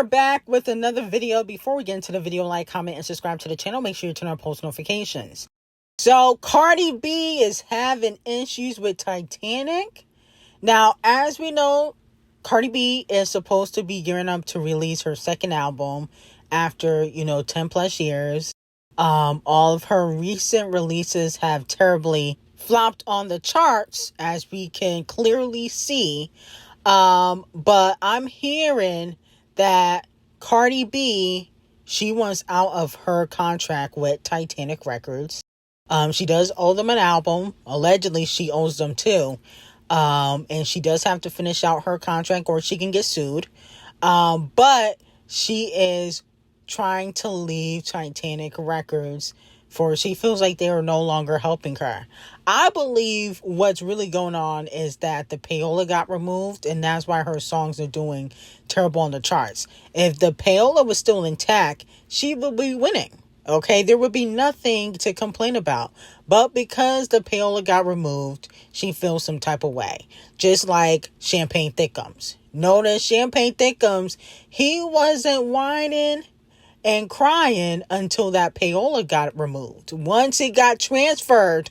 are back with another video. Before we get into the video, like, comment, and subscribe to the channel. Make sure you turn on post notifications. So, Cardi B is having issues with Titanic. Now, as we know, Cardi B is supposed to be gearing up to release her second album after, 10 plus years. All of her recent releases have terribly flopped on the charts, as we can clearly see. But I'm hearing that Cardi B, she wants out of her contract with Titanic Records. She does owe them an album. Allegedly, she owes them two. And she does have to finish out her contract or she can get sued. But she is trying to leave Titanic Records for she feels like they are no longer helping her. I believe what's really going on is that the payola got removed, and that's why her songs are doing terrible on the charts. If the payola was still intact, she would be winning. Okay, there would be nothing to complain about. But because the payola got removed, she feels some type of way. Just like Champagne Thickums. Notice Champagne Thickums, he wasn't whining and crying until that payola got removed. Once it got transferred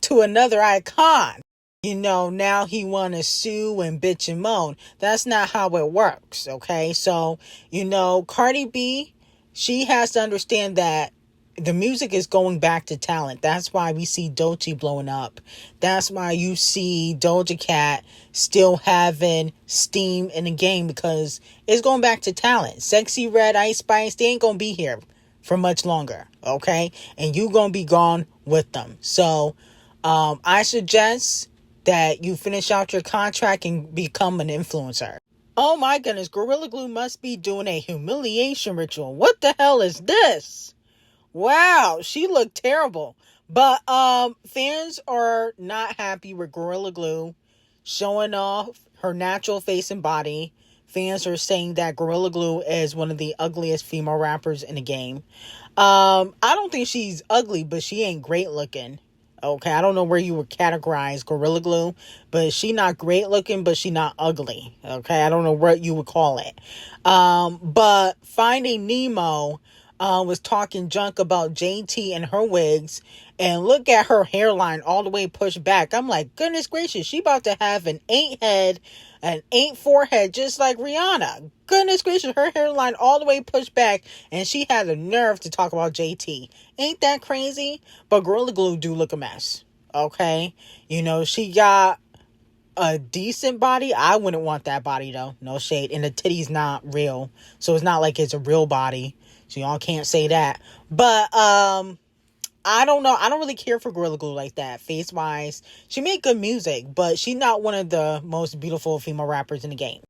to another icon, now he want to sue and bitch and moan. That's not how it works, okay? So, Cardi B, she has to understand that the music is going back to talent. That's why we see Doja blowing up. That's why you see Doja Cat still having steam in the game, because it's going back to talent. Sexy Red, Ice Spice, they ain't going to be here for much longer, okay? And you going to be gone with them. So I suggest that you finish out your contract and become an influencer. Oh my goodness, Gorilla Glue must be doing a humiliation ritual. What the hell is this? Wow, she looked terrible. But fans are not happy with Gorilla Glue showing off her natural face and body. Fans are saying that Gorilla Glue is one of the ugliest female rappers in the game. I don't think she's ugly, but she ain't great looking. Okay, I don't know where you would categorize Gorilla Glue, but she not great looking, but she not ugly. Okay, I don't know what you would call it. But Finding Nemo was talking junk about JT and her wigs, and look at her hairline all the way pushed back. I'm like, goodness gracious, she about to have an 8 head, an 8 forehead, just like Rihanna. Goodness gracious, her hairline all the way pushed back, and she had the nerve to talk about JT. Ain't that crazy? But Gorilla Glue do look a mess. Okay, she got a decent body. I wouldn't want that body though. No shade. And the titty's not real, so it's not like it's a real body. So y'all can't say that. But I don't know. I don't really care for Gorilla Glue like that. Face wise, she made good music, but she's not one of the most beautiful female rappers in the game.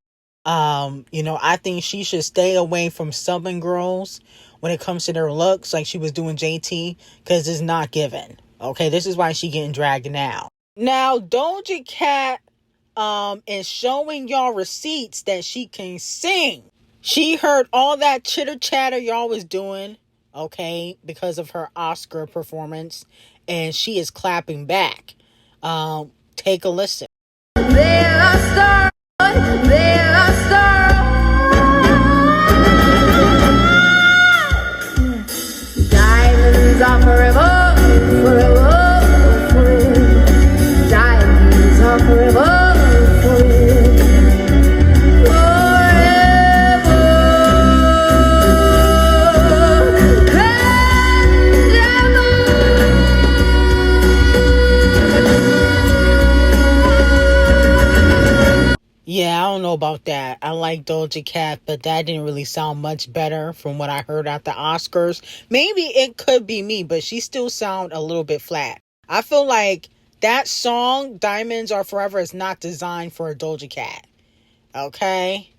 I think she should stay away from Southern girls when it comes to their looks, like she was doing JT, because it's not given. Okay, this is why she getting dragged now. Now, Doja Cat is showing y'all receipts that she can sing. She heard all that chitter chatter y'all was doing, okay, because of her Oscar performance, and she is clapping back. Take a listen. There are stars, there are stars. Diamonds are forever, forever, forever. Diamonds are forever, forever. Yeah, I don't know about that. I like Doja Cat, but that didn't really sound much better from what I heard at the Oscars. Maybe it could be me, but she still sound a little bit flat. I feel like that song, Diamonds Are Forever, is not designed for a Doja Cat. Okay?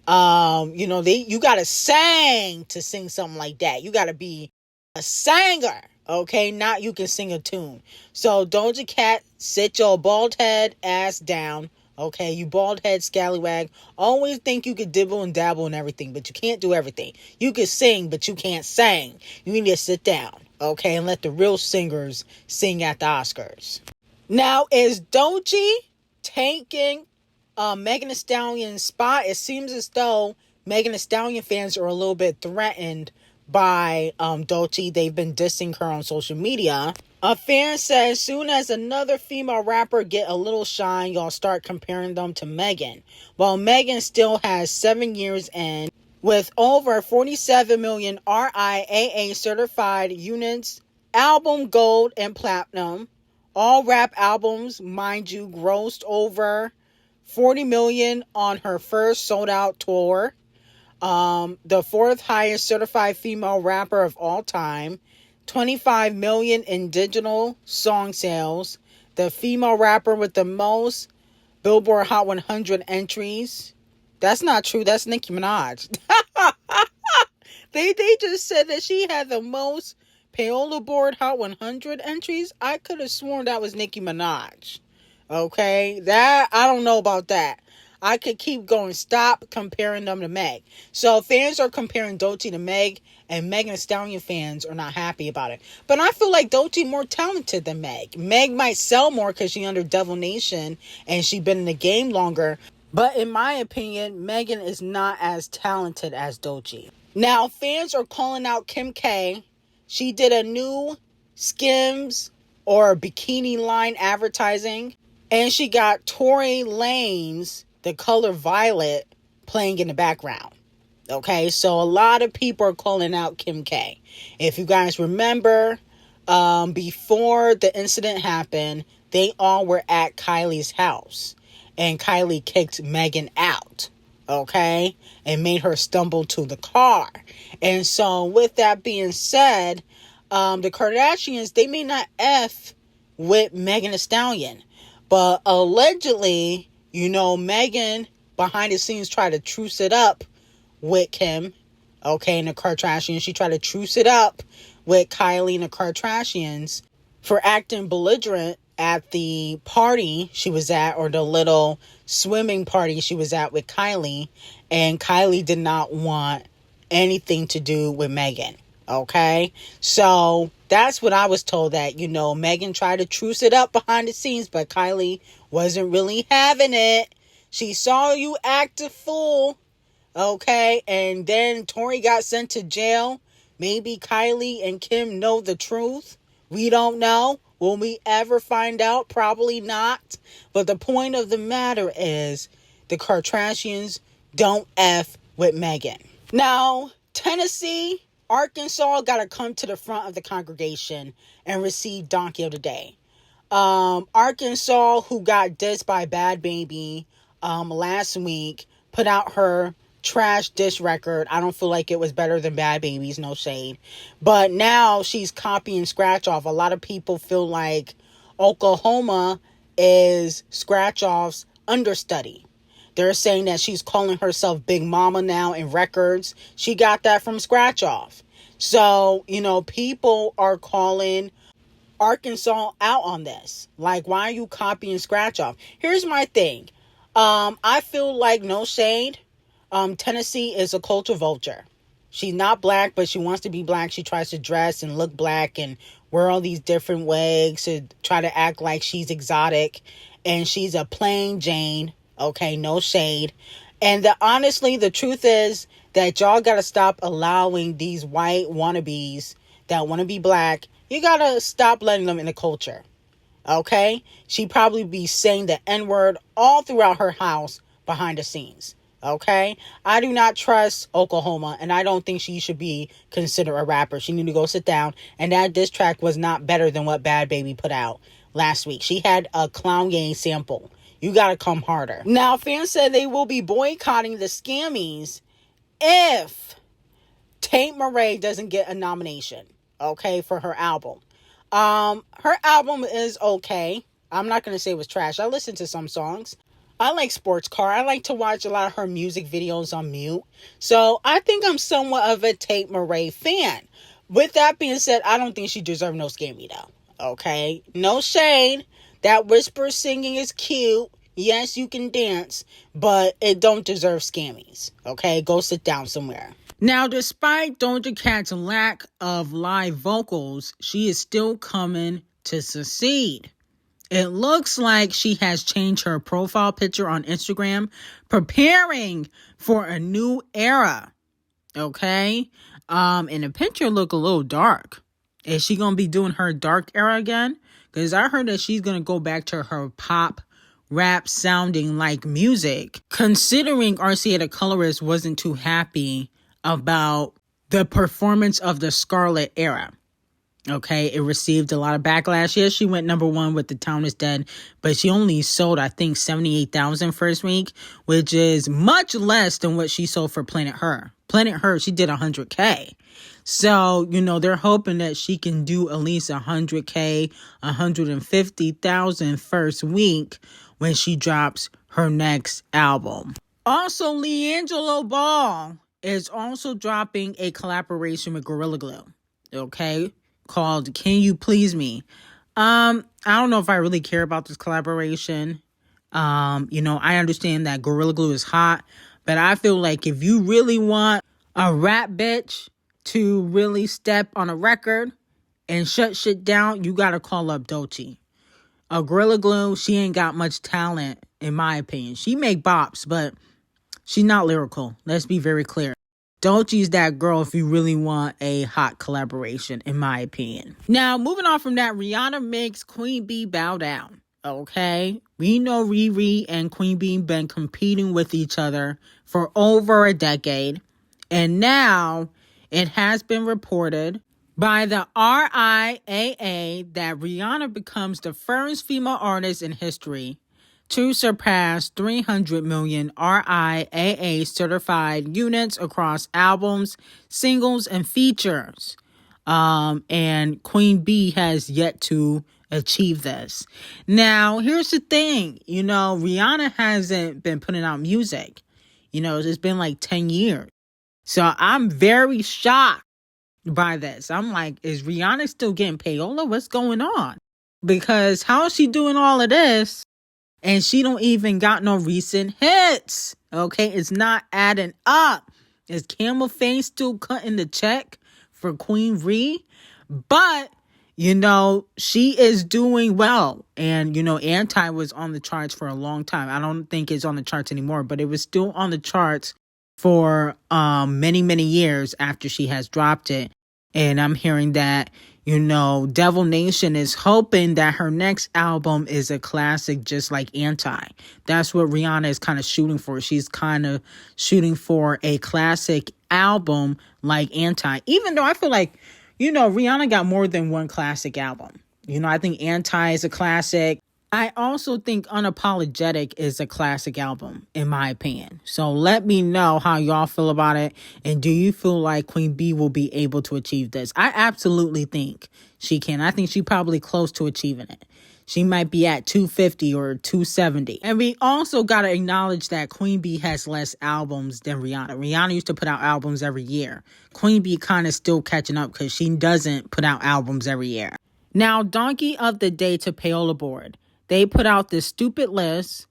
You gotta sing to sing something like that. You gotta be a singer. Okay? Not you can sing a tune. So Doja Cat, sit your bald head ass down. Okay, you bald head scallywag. Always think you could dibble and dabble and everything, but you can't do everything. You can sing, but you can't sing. You need to sit down, okay, and let the real singers sing at the Oscars. Now, is Doja taking Megan Thee Stallion's spot? It seems as though Megan Thee Stallion fans are a little bit threatened by D0JA. They've been dissing her on social media. A fan says, soon as another female rapper get a little shine, y'all start comparing them to Megan. Well, Megan still has 7 years in with over 47 million RIAA certified units, album gold and platinum. All rap albums, mind you, grossed over 40 million on her first sold out tour. The fourth highest certified female rapper of all time. 25 million in digital song sales. The female rapper with the most Billboard Hot 100 entries. That's not true. That's Nicki Minaj. They just said that she had the most Billboard Hot 100 entries. I could have sworn that was Nicki Minaj. Okay, that I don't know about that. I could keep going. Stop comparing them to Meg. So fans are comparing D0JA to Meg, and Megan Thee Stallion fans are not happy about it. But I feel like D0JA more talented than Meg. Meg might sell more because she under Devil Nation and she been in the game longer. But in my opinion, Megan is not as talented as D0JA. Now fans are calling out Kim K. She did a new Skims or bikini line advertising, and she got Tory Lanez, the color violet, playing in the background. Okay, so a lot of people are calling out Kim K. If you guys remember, before the incident happened, they all were at Kylie's house, and Kylie kicked Megan out, okay, and made her stumble to the car. And so with that being said, the Kardashians, they may not F with Megan Thee Stallion, but allegedly, you know, Megan behind the scenes tried to truce it up with Kim, okay, and the Kardashians. She tried to truce it up with Kylie and the Kardashians for acting belligerent at the party she was at, or the little swimming party she was at with Kylie, and Kylie did not want anything to do with Megan, okay? So that's what I was told, that, you know, Megan tried to truce it up behind the scenes, but Kylie wasn't really having it. She saw you act a fool, okay? And then Tory got sent to jail. Maybe Kylie and Kim know the truth. We don't know. Will we ever find out? Probably not. But the point of the matter is, the Kardashians don't F with Megan. Now, Tennessee, Arkansas got to come to the front of the congregation and receive Donkey of the Day. Arkansas, who got dissed by Bad Baby last week, put out her trash diss record. I don't feel like it was better than Bad Baby's, no shade. But now she's copying Scratch Off. A lot of people feel like Oklahoma is Scratch Off's understudy. They're saying that she's calling herself Big Mama now in records. She got that from Scratch Off. So, you know, people are calling Arkansas out on this. Like, why are you copying Scratch Off? Here's my thing. I feel like, no shade, Tennessee is a culture vulture. She's not black, but she wants to be black. She tries to dress and look black and wear all these different wigs to try to act like she's exotic. And she's a plain Jane. Okay, no shade. And honestly, the truth is that y'all got to stop allowing these white wannabes that want to be black. You got to stop letting them in the culture. Okay? She probably be saying the N-word all throughout her house behind the scenes. Okay? I do not trust Oklahoma, and I don't think she should be considered a rapper. She need to go sit down. And that diss track was not better than what Bad Baby put out last week. She had a Clown Gang sample. You got to come harder. Now, fans said they will be boycotting the Scammies if Tate Murray doesn't get a nomination, okay, for her album. Her album is okay. I'm not going to say it was trash. I listened to some songs. I like Sports Car. I like to watch a lot of her music videos on mute. So I think I'm somewhat of a Tate Murray fan. With that being said, I don't think she deserves no Scammy though. Okay? No shade. That whisper singing is cute. Yes, you can dance, but it don't deserve Scammies. Okay? Go sit down somewhere. Now, despite Doja Cat's lack of live vocals, she is still coming to succeed. It looks like she has changed her profile picture on Instagram, preparing for a new era. Okay? And the picture look a little dark. Is she gonna be doing her dark era again? Because I heard that she's gonna go back to her pop rap sounding like music. Considering RCA the colorist wasn't too happy about the performance of the Scarlet era. Okay, it received a lot of backlash. Yes, she went #1 with The Town Is Dead, but she only sold, I think, 78,000 first week, which is much less than what she sold for Planet Her. Planet Her, she did 100K. So, they're hoping that she can do at least 100K, 150,000 first week when she drops her next album. Also, LiAngelo Ball is also dropping a collaboration with Gorilla Glue. Okay, called Can You Please Me? I don't know if I really care about this collaboration. I understand that Gorilla Glue is hot, but I feel like if you really want a rap bitch to really step on a record and shut shit down, you gotta call up Doja. Gorilla Glue, she ain't got much talent, in my opinion. She make bops, but she's not lyrical. Let's be very clear. Doja's that girl if you really want a hot collaboration, in my opinion. Now, moving on from that, Rihanna makes Queen Bee bow down. Okay? We know Riri and Queen Bee been competing with each other for over a decade. And now, it has been reported by the RIAA that Rihanna becomes the first female artist in history to surpass 300 million RIAA certified units across albums, singles, and features. And Queen Bee has yet to achieve this. Now, here's the thing. Rihanna hasn't been putting out music. It's been like 10 years. So I'm very shocked by this. I'm like, is Rihanna still getting payola? What's going on? Because how is she doing all of this and she don't even got no recent hits? Okay, it's not adding up. Is Camel Face still cutting the check for Queen Ree? But, she is doing well. And, Anti was on the charts for a long time. I don't think it's on the charts anymore, but it was still on the charts for many, many years after she has dropped it. And I'm hearing that, Devil Nation is hoping that her next album is a classic just like Anti. That's what Rihanna is kind of shooting for. She's kind of shooting for a classic album like Anti. Even though I feel like, Rihanna got more than one classic album. I think Anti is a classic. I also think Unapologetic is a classic album, in my opinion. So let me know how y'all feel about it. And do you feel like Queen Bee will be able to achieve this? I absolutely think she can. I think she's probably close to achieving it. She might be at 250 or 270. And we also got to acknowledge that Queen Bee has less albums than Rihanna. Rihanna used to put out albums every year. Queen Bee kind of still catching up because she doesn't put out albums every year. Now, Donkey of the Day to Payola Board. They put out this stupid list.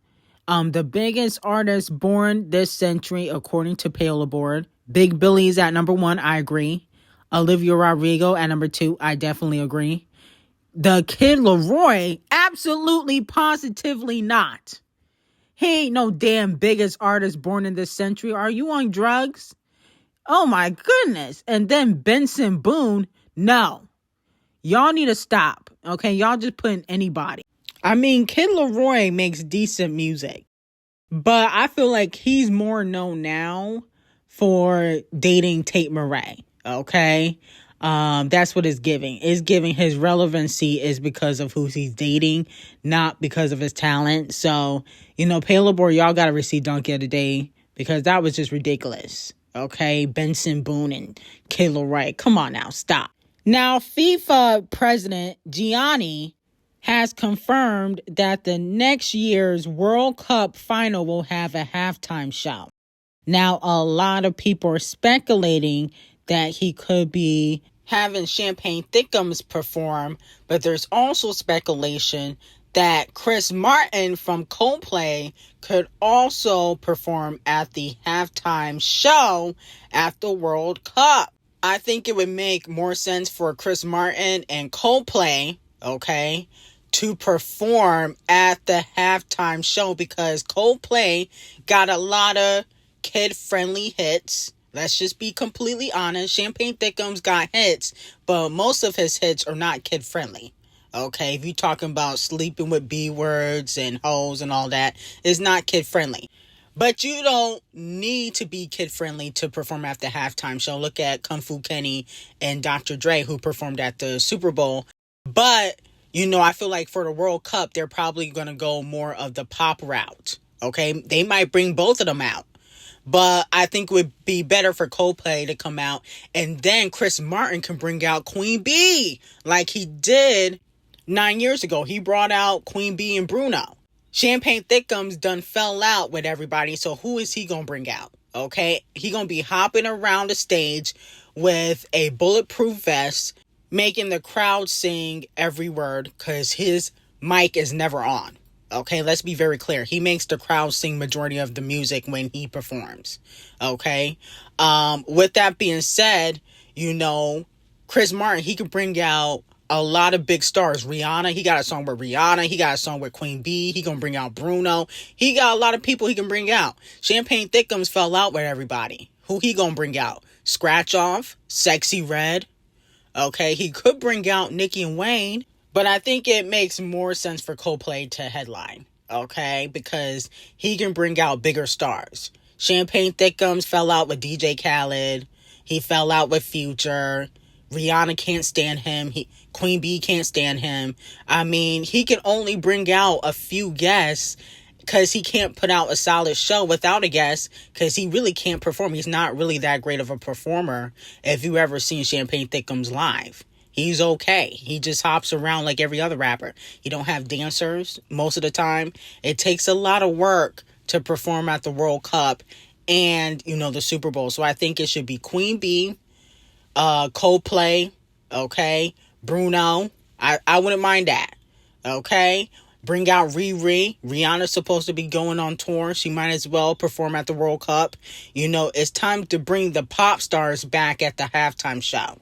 The biggest artists born this century, according to Payola Board. Big Billy's at #1, I agree. Olivia Rodrigo at #2, I definitely agree. The Kid Laroi, absolutely, positively not. He ain't no damn biggest artist born in this century. Are you on drugs? Oh my goodness. And then Benson Boone, no. Y'all need to stop, okay? Y'all just put in anybody. I mean, Kid Laroi makes decent music, but I feel like he's more known now for dating Tate Murray, okay? That's what it's giving. It's giving his relevancy is because of who he's dating, not because of his talent. So, Payola Board, y'all got to receive Donkey of the Day because that was just ridiculous, okay? Benson Boone and Kid Laroi, come on now, stop. Now, FIFA president Gianni has confirmed that the next year's World Cup final will have a halftime show. Now, a lot of people are speculating that he could be having Champagne Thickums perform, but there's also speculation that Chris Martin from Coldplay could also perform at the halftime show at the World Cup. I think it would make more sense for Chris Martin and Coldplay, okay, to perform at the halftime show because Coldplay got a lot of kid-friendly hits. Let's just be completely honest. Champagne Thickums got hits, but most of his hits are not kid-friendly. Okay, if you're talking about sleeping with B-words and hoes and all that, it's not kid-friendly. But you don't need to be kid-friendly to perform at the halftime show. Look at Kung Fu Kenny and Dr. Dre, who performed at the Super Bowl. But, I feel like for the World Cup, they're probably going to go more of the pop route. Okay, they might bring both of them out. But I think it would be better for Coldplay to come out. And then Chris Martin can bring out Queen B like he did 9 years ago. He brought out Queen B and Bruno. Champagne Thickums done fell out with everybody. So who is he going to bring out? Okay, he going to be hopping around the stage with a bulletproof vest, making the crowd sing every word because his mic is never on. Okay, let's be very clear. He makes the crowd sing majority of the music when he performs. Okay, with that being said, Chris Martin, he could bring out a lot of big stars. Rihanna, he got a song with Rihanna. He got a song with Queen B. He gonna bring out Bruno. He got a lot of people he can bring out. Champagne Thickums fell out with everybody. Who he gonna bring out? Scratch Off, Sexy Red. Okay, he could bring out Nicki and Wayne. But I think it makes more sense for Coldplay to headline, okay? Because he can bring out bigger stars. Champagne Thickums fell out with DJ Khaled. He fell out with Future. Rihanna can't stand him. Queen B can't stand him. I mean, he can only bring out a few guests because he can't put out a solid show without a guest because he really can't perform. He's not really that great of a performer if you ever seen Champagne Thickums live. He's okay. He just hops around like every other rapper. He don't have dancers most of the time. It takes a lot of work to perform at the World Cup and, the Super Bowl. So I think it should be Queen B, Coldplay, okay, Bruno. I wouldn't mind that, okay? Bring out Riri. Rihanna's supposed to be going on tour. She might as well perform at the World Cup. It's time to bring the pop stars back at the halftime show.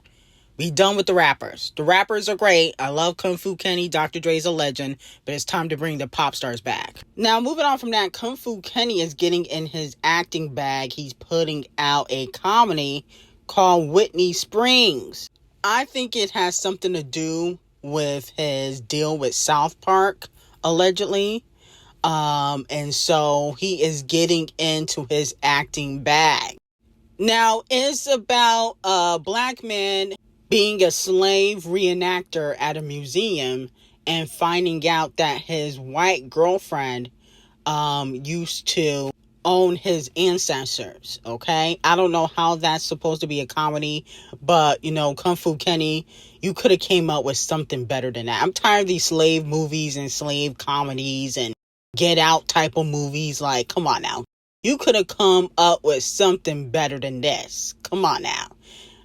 We done with the rappers. The rappers are great. I love Kung Fu Kenny. Dr. Dre's a legend. But it's time to bring the pop stars back. Now, moving on from that, Kung Fu Kenny is getting in his acting bag. He's putting out a comedy called Whitney Springs. I think it has something to do with his deal with South Park, allegedly. And so he is getting into his acting bag. Now, it's about a black man being a slave reenactor at a museum and finding out that his white girlfriend used to own his ancestors, okay? I don't know how that's supposed to be a comedy, but, Kung Fu Kenny, you could have came up with something better than that. I'm tired of these slave movies and slave comedies and Get Out type of movies. Like, come on now. You could have come up with something better than this. Come on now.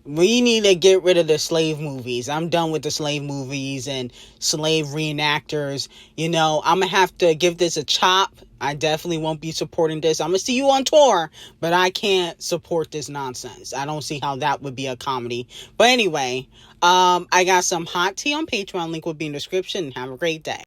We need to get rid of the slave movies. I'm done with the slave movies and slave reenactors. I'm going to have to give this a chop. I definitely won't be supporting this. I'm going to see you on tour, but I can't support this nonsense. I don't see how that would be a comedy. But anyway, I got some hot tea on Patreon. Link will be in the description. Have a great day.